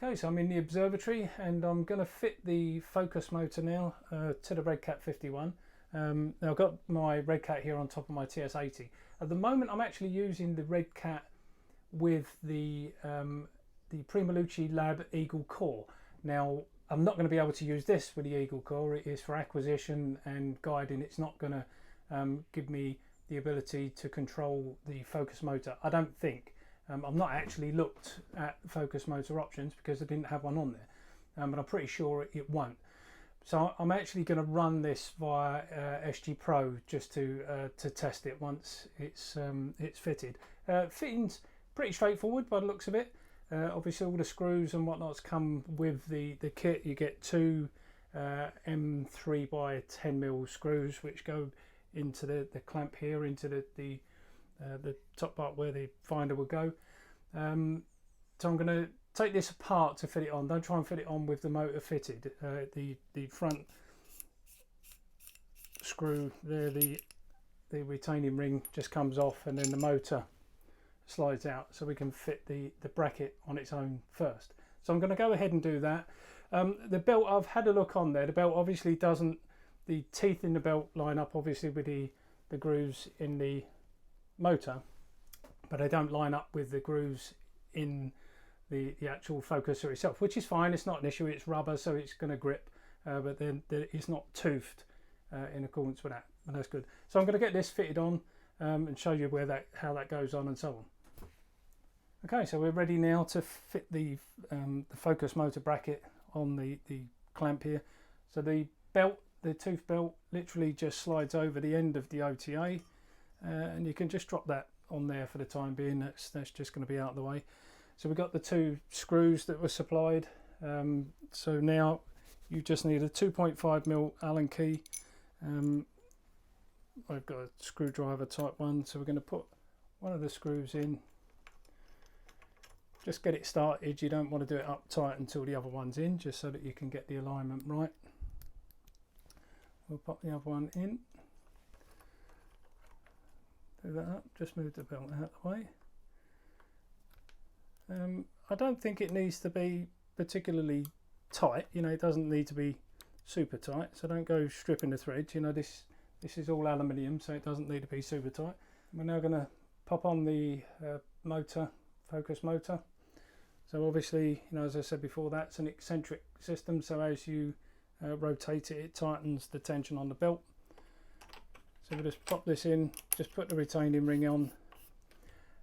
Okay, so I'm in the observatory and I'm going to fit the focus motor now to the RedCat 51. Now I've got my RedCat here on top of my TS80. At the moment I'm actually using the RedCat with the Primalucci Lab Eagle Core. Now I'm not going to be able to use this with the Eagle Core. It is for acquisition and guiding. It's not going to give me the ability to control the focus motor, I don't think. I've not actually looked at focus motor options because I didn't have one on there, but I'm pretty sure it won't. So I'm actually going to run this via SG Pro just to test it once it's fitted. Fitting's pretty straightforward by the looks of it. Obviously all the screws and whatnot's come with the kit. You get two M3 by 10mm screws which go into the clamp here, into the top part where the finder will go. So I'm going to take this apart to fit it on. Don't try and fit it on with the motor fitted. The front screw there, the retaining ring just comes off and then the motor slides out, so we can fit the bracket on its own first. So I'm going to go ahead and do that. The belt, I've had a look on there. The belt obviously doesn't, the teeth in the belt line up obviously with the grooves in the motor, but they don't line up with the grooves in the actual focuser itself, which is fine. It's not an issue. It's rubber, so it's going to grip, but then it's not toothed in accordance with that, and that's good. So I'm going to get this fitted on and show you how that goes on and so on. Okay, so we're ready now to fit the focus motor bracket on the clamp here. So the belt, the tooth belt, literally just slides over the end of the OTA. And you can just drop that on there for the time being. That's just going to be out of the way. So we've got the two screws that were supplied. So now you just need a 2.5mm Allen key. I've got a screwdriver type one, so we're going to put one of the screws in. Just get it started. You don't want to do it up tight until the other one's in, just so that you can get the alignment right. We'll pop the other one in. Do that up, just move the belt out of the way. I don't think it needs to be particularly tight, you know, it doesn't need to be super tight, so don't go stripping the threads. You know, this is all aluminium, so it doesn't need to be super tight. We're now going to pop on the motor, focus motor. So obviously, you know, as I said before, that's an eccentric system, so as you rotate it, it tightens the tension on the belt. So we'll just pop this in, just put the retaining ring on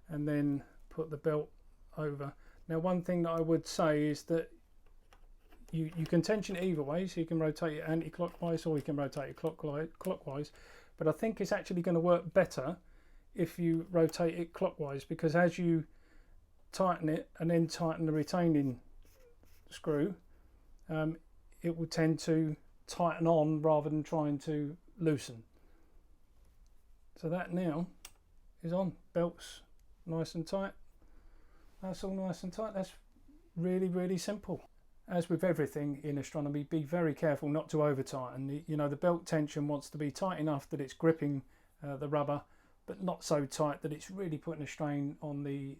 and then put the belt over. Now one thing that I would say is that you can tension it either way, so you can rotate it anti-clockwise or you can rotate it clockwise, but I think it's actually going to work better if you rotate it clockwise, because as you tighten it and then tighten the retaining screw, it will tend to tighten on rather than trying to loosen. So that now is on. Belt's nice and tight. That's all nice and tight. That's really simple. As with everything in astronomy, be very careful not to over tighten. You know, the belt tension wants to be tight enough that it's gripping the rubber, but not so tight that it's really putting a strain on the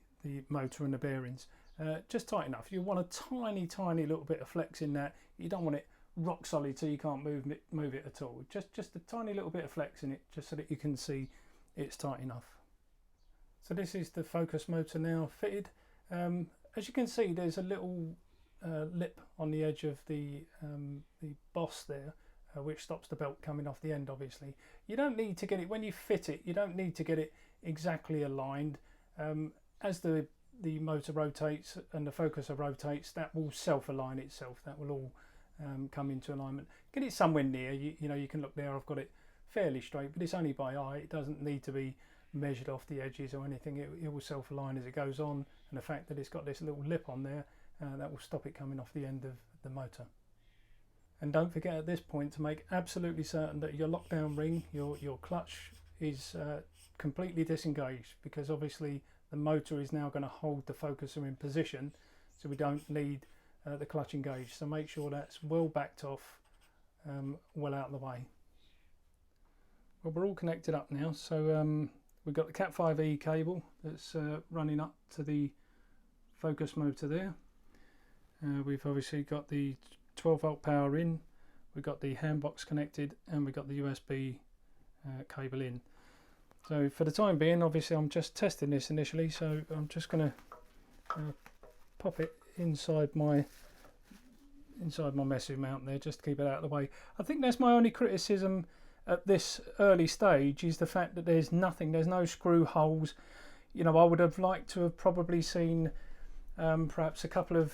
motor and the bearings. Just tight enough. You want a tiny little bit of flex in that. You don't want it rock solid so you can't move it at all. Just a tiny little bit of flex in it, just so that you can see it's tight enough. So this is the focus motor now fitted. As you can see, there's a little lip on the edge of the boss there, which stops the belt coming off the end. Obviously you don't need to get it, when you fit it, you don't need to get it exactly aligned. As the motor rotates and the focuser rotates, that will self-align itself. That will all come into alignment. Get it somewhere near. You know, you can look there, I've got it fairly straight, but it's only by eye. It doesn't need to be measured off the edges or anything. It will self-align as it goes on, and the fact that it's got this little lip on there, that will stop it coming off the end of the motor. And don't forget at this point to make absolutely certain that your lockdown ring, your clutch, is completely disengaged, because obviously the motor is now going to hold the focuser in position, so we don't need the clutch engaged. So make sure that's well backed off, well out of the way. Well, we're all connected up now, so we've got the Cat 5e cable that's running up to the focus motor there, We've obviously got the 12-volt power in, we've got the hand box connected, and we've got the USB cable in. So for the time being, obviously I'm just testing this initially, so I'm just going to pop it inside my message mount there, just to keep it out of the way. I think that's my only criticism at this early stage, is the fact that there's no screw holes. You know, I would have liked to have probably seen perhaps a couple of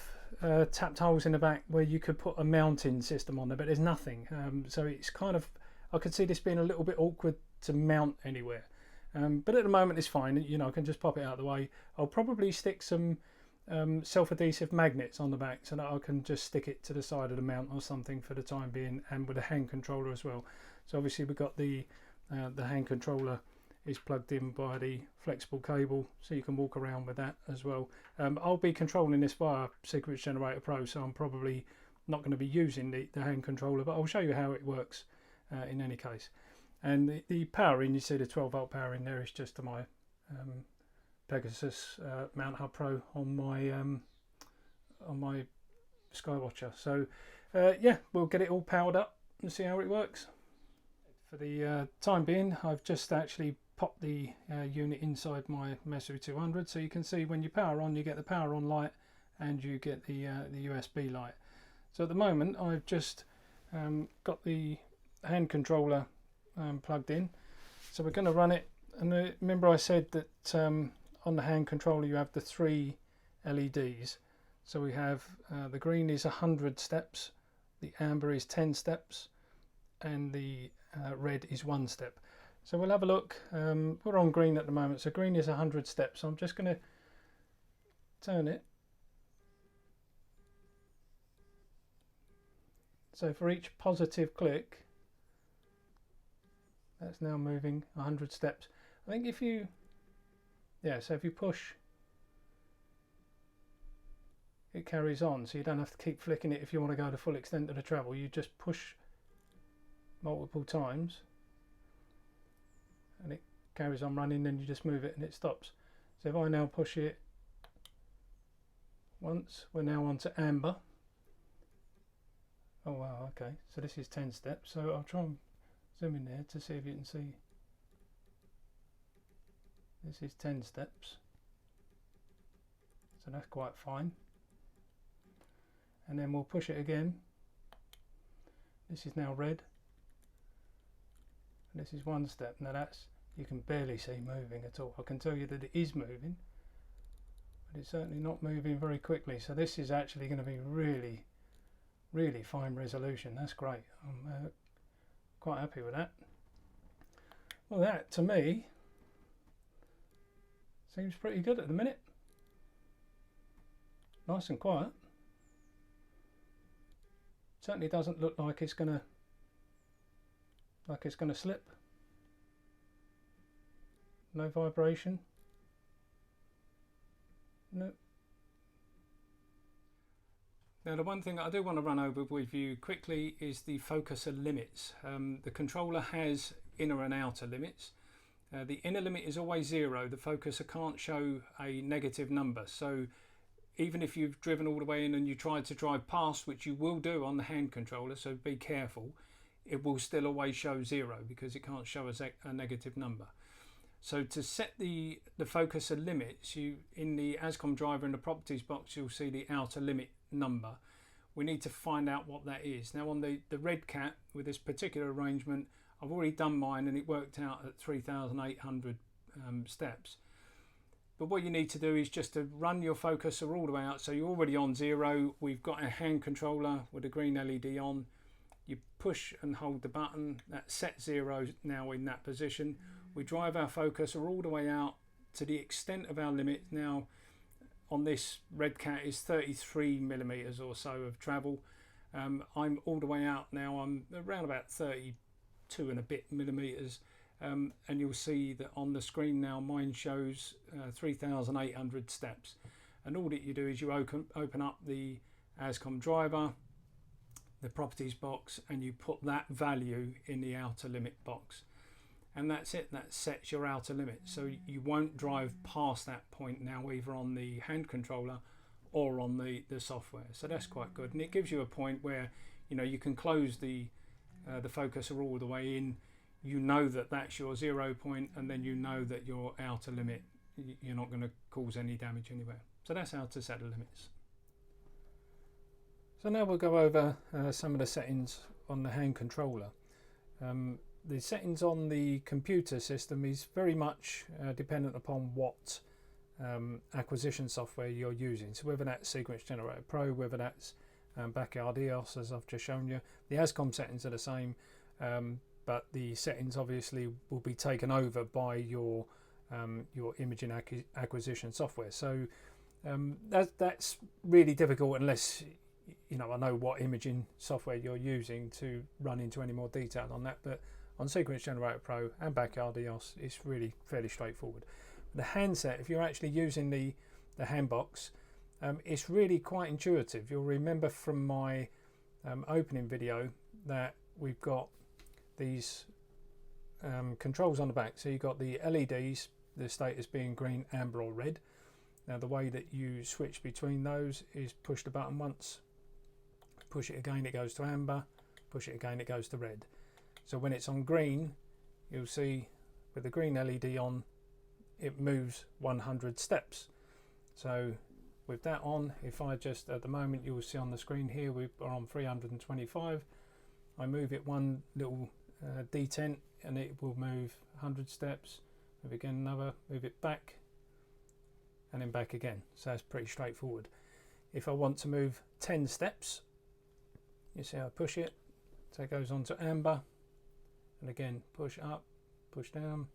tapped holes in the back where you could put a mounting system on there, but there's nothing. So it's kind of, I could see this being a little bit awkward to mount anywhere. But at the moment it's fine, you know, I can just pop it out of the way. I'll probably stick some self-adhesive magnets on the back so that I can just stick it to the side of the mount or something for the time being, and with a hand controller as well. So obviously we've got the hand controller is plugged in by the flexible cable, so you can walk around with that as well. I'll be controlling this via Secrets Generator Pro, so I'm probably not going to be using the hand controller, but I'll show you how it works in any case. And the power in, you see the 12-volt power in there, is just to my Pegasus Mount Hub Pro on my Skywatcher. So yeah, we'll get it all powered up and see how it works. For the time being, I've just actually popped the unit inside my Messue 200, so you can see when you power on, you get the power on light and you get the USB light. So at the moment I've just got the hand controller plugged in, so we're going to run it. And remember I said that on the hand controller you have the 3 LEDs. So we have the green is 100 steps, the amber is 10 steps, and the red is 1 step. So we'll have a look. We're on green at the moment, so green is 100 steps. So I'm just going to turn it. So for each positive click, that's now moving 100 steps. I think if you, yeah, so if you push, it carries on, so you don't have to keep flicking it if you want to go the full extent of the travel. You just push multiple times and it carries on running, then you just move it and it stops. So if I now push it once, we're now on to amber. Oh wow, okay, so this is 10 steps, so I'll try and zoom in there to see if you can see. This is 10 steps, so that's quite fine. And then we'll push it again. This is now red. And this is 1 step. Now that's, you can barely see moving at all. I can tell you that it is moving, but it's certainly not moving very quickly. So this is actually going to be really, really fine resolution. That's great. I'm quite happy with that. Well, that to me seems pretty good at the minute. Nice and quiet. Certainly doesn't look like it's gonna slip. No vibration. No. Now the one thing I do want to run over with you quickly is the focuser limits. The controller has inner and outer limits. The inner limit is always 0. The focuser can't show a negative number. So even if you've driven all the way in and you tried to drive past, which you will do on the hand controller, so be careful, it will still always show 0 because it can't show a negative number. So to set the focuser limits, you in the ASCOM driver in the properties box, you'll see the outer limit number. We need to find out what that is. Now on the RedCat with this particular arrangement, I've already done mine and it worked out at 3,800 steps. But what you need to do is just to run your focuser all the way out. So you're already on 0. We've got a hand controller with a green LED on. You push and hold the button. That's set 0 now in that position. We drive our focuser all the way out to the extent of our limit. Now on this RedCat is 33 millimeters or so of travel. I'm all the way out now. I'm around about 32 and a bit millimeters. And you'll see that on the screen now mine shows 3,800 steps, and all that you do is you open up the ASCOM driver, the properties box, and you put that value in the outer limit box, and that's it. That sets your outer limit, so you won't drive past that point now, either on the hand controller or on the software. So that's quite good, and it gives you a point where you can close the focuser all the way in. You know that that's your 0 point, and then you know that your outer limit, you're not going to cause any damage anywhere. So that's how to set the limits. So now we'll go over some of the settings on the hand controller. The settings on the computer system is very much dependent upon what acquisition software you're using. So whether that's Sequence Generator Pro, whether that's Backyard EOS, as I've just shown you. The ASCOM settings are the same, but the settings obviously will be taken over by your imaging acquisition software. So that's really difficult unless I know what imaging software you're using to run into any more detail on that. But on Sequence Generator Pro and Backyard EOS, it's really fairly straightforward. The handset, if you're actually using the handbox, it's really quite intuitive. You'll remember from my opening video that we've got these controls on the back. So you've got the LEDs, the status being green, amber or red. Now the way that you switch between those is push the button once, push it again, it goes to amber, push it again, it goes to red. So when it's on green, you'll see with the green LED on, it moves 100 steps. So with that on, if I just, at the moment you'll see on the screen here, we are on 325. I move it one little detent and it will move 100 steps. Move again another, move it back and then back again. So that's pretty straightforward. If I want to move 10 steps, you see I push it, so it goes on to amber, and again push up, push down,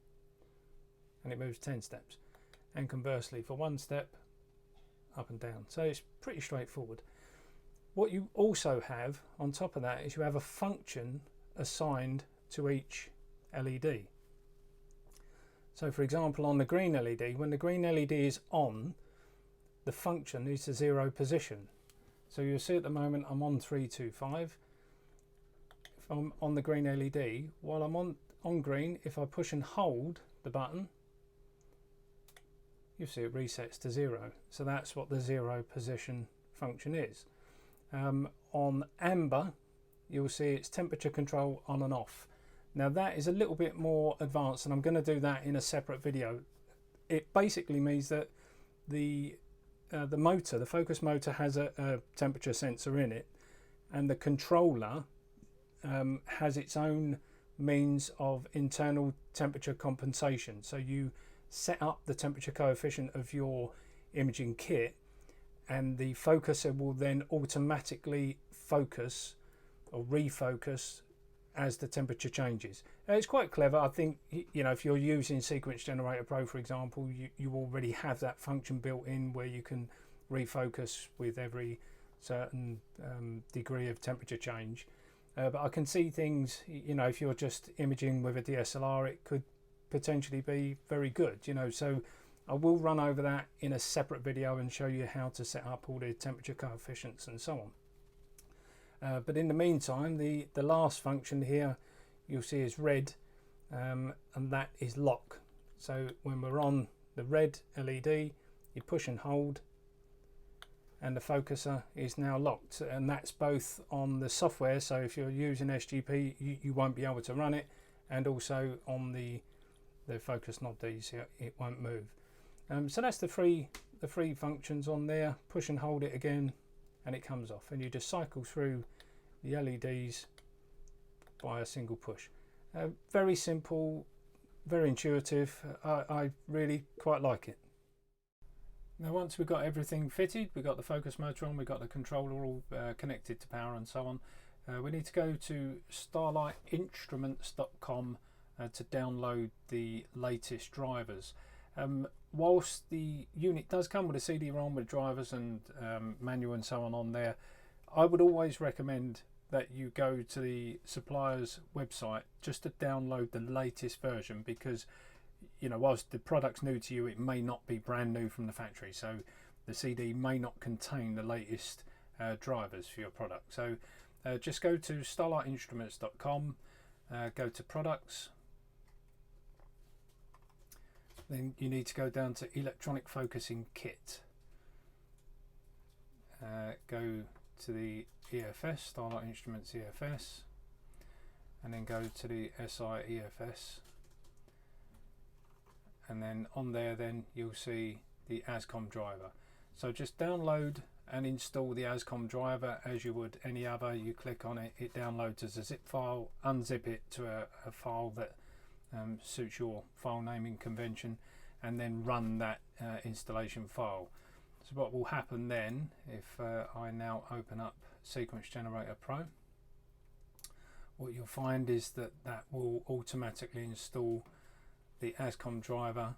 and it moves 10 steps. And conversely for 1 step, up and down. So it's pretty straightforward. What you also have on top of that is you have a function assigned to each LED. So for example, on the green LED, when the green LED is on, the function is the 0 position. So you'll see at the moment I'm on 325. If I'm on the green LED, while I'm on green, if I push and hold the button, you see it resets to 0. So that's what the 0 position function is. On amber, you'll see it's temperature control on and off. Now that is a little bit more advanced, and I'm going to do that in a separate video. It basically means that the motor, the focus motor, has a temperature sensor in it, and the controller has its own means of internal temperature compensation. So you set up the temperature coefficient of your imaging kit, and the focuser will then automatically focus or refocus as the temperature changes. It's quite clever. I think if you're using Sequence Generator Pro, for example, you already have that function built in where you can refocus with every certain degree of temperature change. But I can see things, if you're just imaging with a DSLR, it could potentially be very good, so I will run over that in a separate video and show you how to set up all the temperature coefficients and so on. But in the meantime, the last function here you'll see is red, and that is lock. So when we're on the red LED, you push and hold and the focuser is now locked, and that's both on the software, so if you're using SGP you won't be able to run it, and also on the focus knob there, you see it won't move. So that's the three functions on there. Push and hold it again and it comes off, and you just cycle through the LEDs by a single push. Very simple, very intuitive. I really quite like it. Now once we've got everything fitted, we've got the focus motor on, we've got the controller all connected to power and so on, we need to go to starlightinstruments.com to download the latest drivers. Whilst the unit does come with a CD-ROM with drivers and manual and so on there, I would always recommend that you go to the supplier's website just to download the latest version, because whilst the product's new to you, it may not be brand new from the factory, so the CD may not contain the latest drivers for your product. So just go to starlightinstruments.com, go to products, then you need to go down to electronic focusing kit. go to the EFS, Starlight Instruments EFS, and then go to the SI-EFS, and then on there then you'll see the ASCOM driver. So just download and install the ASCOM driver as you would any other. You click on it, it downloads as a zip file, unzip it to a file that suits your file naming convention, and then run that installation file. So what will happen then, if I now open up Sequence Generator Pro, what you'll find is that that will automatically install the ASCOM driver.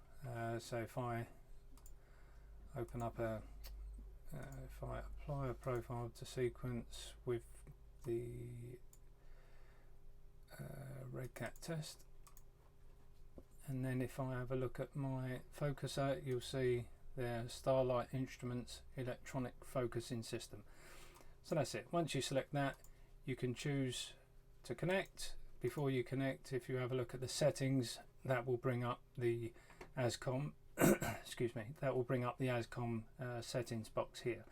So if I open up if I apply a profile to sequence with the RedCat test, and then if I have a look at my focuser, you'll see there Starlight Instruments electronic focusing system. So that's it. Once you select that, you can choose to connect. Before you connect, if you have a look at the settings, that will bring up the ASCOM excuse me, that will bring up the ASCOM settings box here.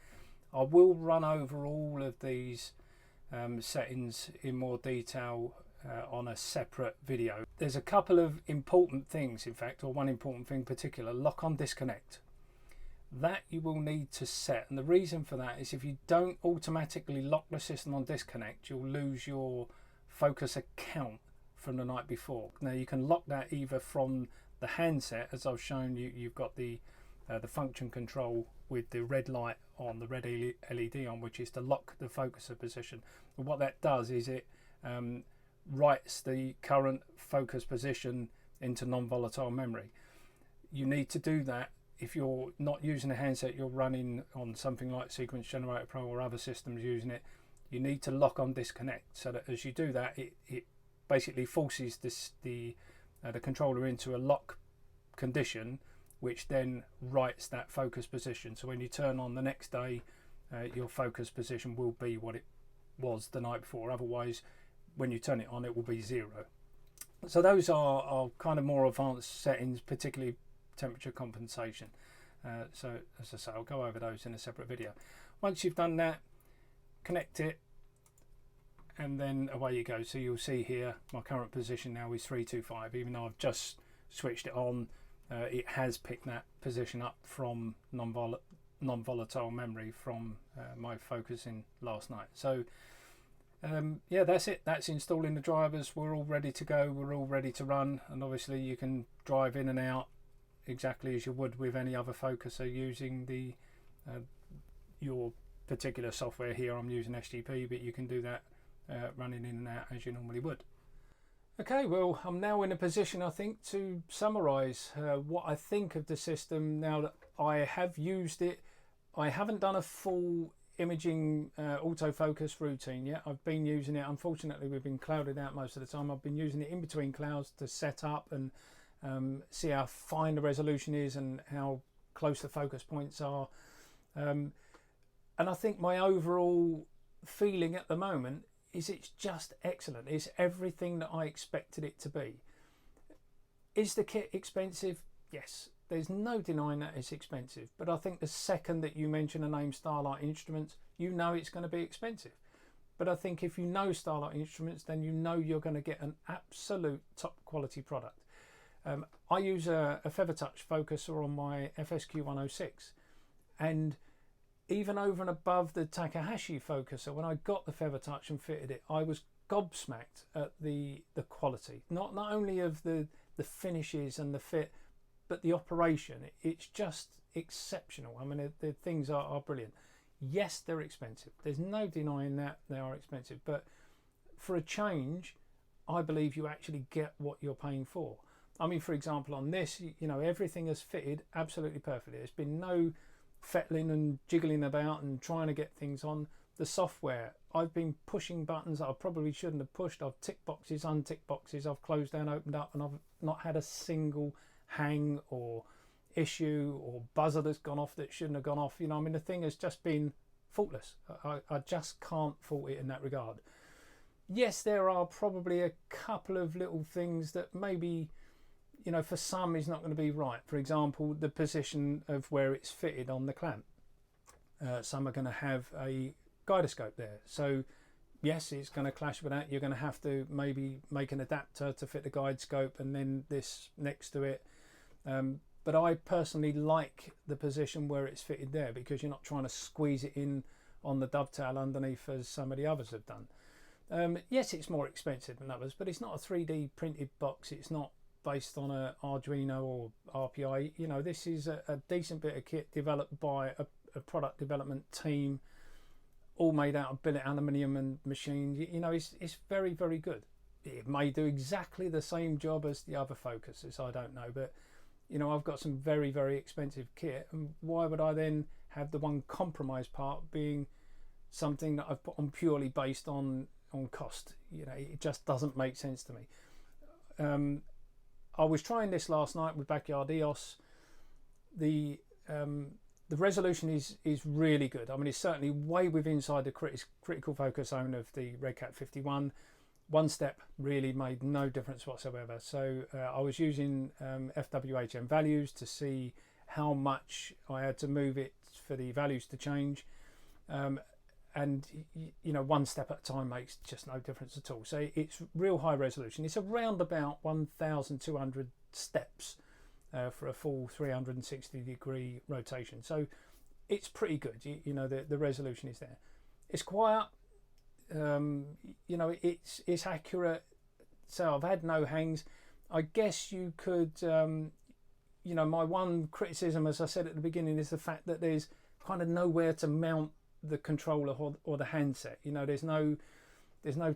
I will run over all of these settings in more detail on a separate video. There's a couple of important things, in fact, or one important thing in particular: lock on disconnect. That you will need to set, and the reason for that is if you don't automatically lock the system on disconnect, you'll lose your focus account from the night before. Now you can lock that either from the handset, as I've shown you. You've got the function control with the red light on, the red LED on, which is to lock the focuser position. And what that does is it writes the current focus position into non-volatile memory. You need to do that if you're not using a handset, you're running on something like Sequence Generator Pro or other systems using it. You need to lock on disconnect, so that as you do that, it basically forces the controller into a lock condition, which then writes that focus position. So when you turn on the next day, your focus position will be what it was the night before. Otherwise, when you turn it on, it will be 0. So those are kind of more advanced settings, particularly temperature compensation. So as I say, I'll go over those in a separate video. Once you've done that, connect it, and then away you go. So you'll see here my current position now is 325. Even though I've just switched it on, it has picked that position up from non-volatile memory from my focusing last night. So yeah, that's it. That's installing the drivers. We're all ready to go. We're all ready to run. And obviously you can drive in and out exactly as you would with any other focuser using the your particular software. Here I'm using SGP, but you can do that running in and out as you normally would. Okay, well, I'm now in a position, I think, to summarize what I think of the system now that I have used it. I haven't done a full imaging autofocus routine yet. I've been using it, unfortunately we've been clouded out most of the time. I've been using it in between clouds to set up and see how fine the resolution is and how close the focus points are. And I think my overall feeling at the moment is it's just excellent. It's everything that I expected it to be. Is the kit expensive? Yes, there's no denying that it's expensive, but I think the second that you mention the name Starlight Instruments, you know it's going to be expensive. But I think if you know Starlight Instruments, then you know you're going to get an absolute top quality product. I use a Feathertouch focuser on my FSQ106, and even over and above the Takahashi focuser, when I got the Feathertouch and fitted it, I was gobsmacked at the quality, not only of the finishes and the fit, but the operation. It's just exceptional. I mean, the things are brilliant. Yes, they're expensive. There's no denying that they are expensive, but for a change, I believe you actually get what you're paying for. I mean, for example, on this, you know, everything has fitted absolutely perfectly. There's been no fettling and jiggling about and trying to get things on. The software, I've been pushing buttons that I probably shouldn't have pushed. I've ticked boxes, unticked boxes, I've closed down, opened up, and I've not had a single hang or issue or buzzer that's gone off that shouldn't have gone off. You know, I mean, the thing has just been faultless. I just can't fault it in that regard. Yes, there are probably a couple of little things that maybe, you know, for some is not going to be right. For example, the position of where it's fitted on the clamp. some are going to have a gyroscope there. So yes, it's going to clash with that. You're going to have to maybe make an adapter to fit the guide scope and then this next to it. But I personally like the position where it's fitted there, because you're not trying to squeeze it in on the dovetail underneath as some of the others have done. Yes, it's more expensive than others, but it's not a 3D printed box. It's not based on a Arduino or RPI. You know, this is a decent bit of kit developed by a product development team, all made out of billet aluminium and machined. You know, it's very, very good. It may do exactly the same job as the other Focuses, I don't know, but you know, I've got some very, very expensive kit, and why would I then have the one compromise part being something that I've put on purely based on cost? You know, it just doesn't make sense to me. I was trying this last night with Backyard EOS. The resolution is really good. I mean, it's certainly way within inside the critical focus zone of the RedCat 51. One step really made no difference whatsoever. So I was using FWHM values to see how much I had to move it for the values to change. And you know, one step at a time makes just no difference at all. So it's real high resolution. It's around about 1,200 steps for a full 360-degree rotation. So it's pretty good. You know, the resolution is there. It's quiet. You know, it's accurate. So I've had no hangs. I guess you could, you know, my one criticism, as I said at the beginning, is the fact that there's kind of nowhere to mount the controller or the handset. You know, there's no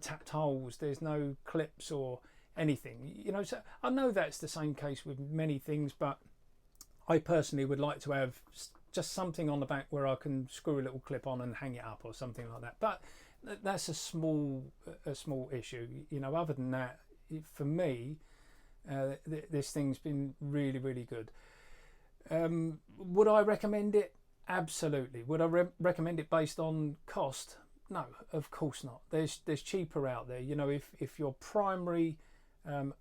tapped holes, there's no clips or anything. You know, so I know that's the same case with many things, but I personally would like to have just something on the back where I can screw a little clip on and hang it up or something like that. But that's a small issue. You know, other than that, for me, this thing's been really, really good. Would I recommend it? Absolutely. Would I recommend it based on cost? No, of course not. There's cheaper out there. You know, if your primary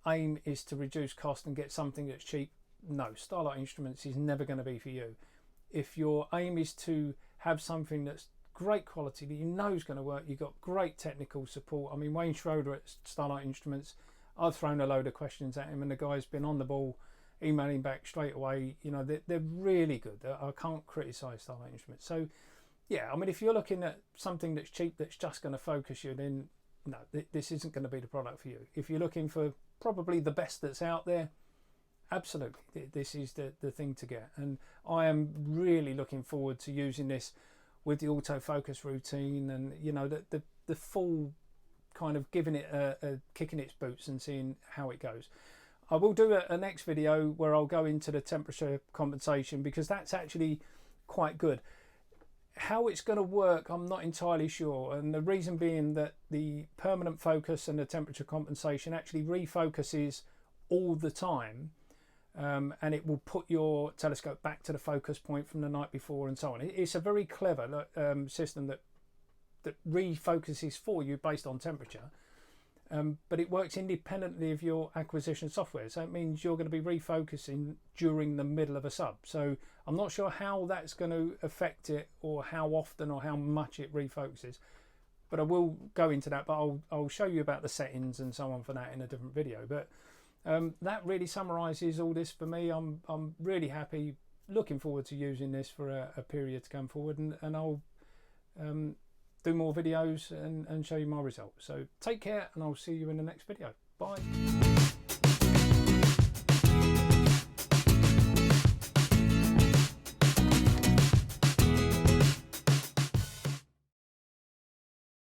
aim is to reduce cost and get something that's cheap, no, Starlight Instruments is never going to be for you. If your aim is to have something that's great quality, that you know is going to work, you've got great technical support. I mean, Wayne Schroeder at Starlight Instruments, I've thrown a load of questions at him and the guy's been on the ball, emailing back straight away. You know, they're really good. I can't criticise Starlight Instruments. So yeah, I mean, if you're looking at something that's cheap, that's just going to focus you, then no, this isn't going to be the product for you. If you're looking for probably the best that's out there, absolutely, this is the thing to get. And I am really looking forward to using this with the autofocus routine, and you know, the full kind of giving it a kick in its boots and seeing how it goes. I will do a next video where I'll go into the temperature compensation, because that's actually quite good. How it's going to work, I'm not entirely sure, and the reason being that the permanent focus and the temperature compensation actually refocuses all the time, and it will put your telescope back to the focus point from the night before and so on. It's a very clever system that refocuses for you based on temperature, but it works independently of your acquisition software. So it means you're going to be refocusing during the middle of a sub. So I'm not sure how that's going to affect it, or how often or how much it refocuses, but I will go into that. But I'll show you about the settings and so on for that in a different video. But that really summarizes all this for me. I'm really happy, looking forward to using this for a period to come forward, and I'll do more videos and show you my results. So take care, and I'll see you in the next video. Bye.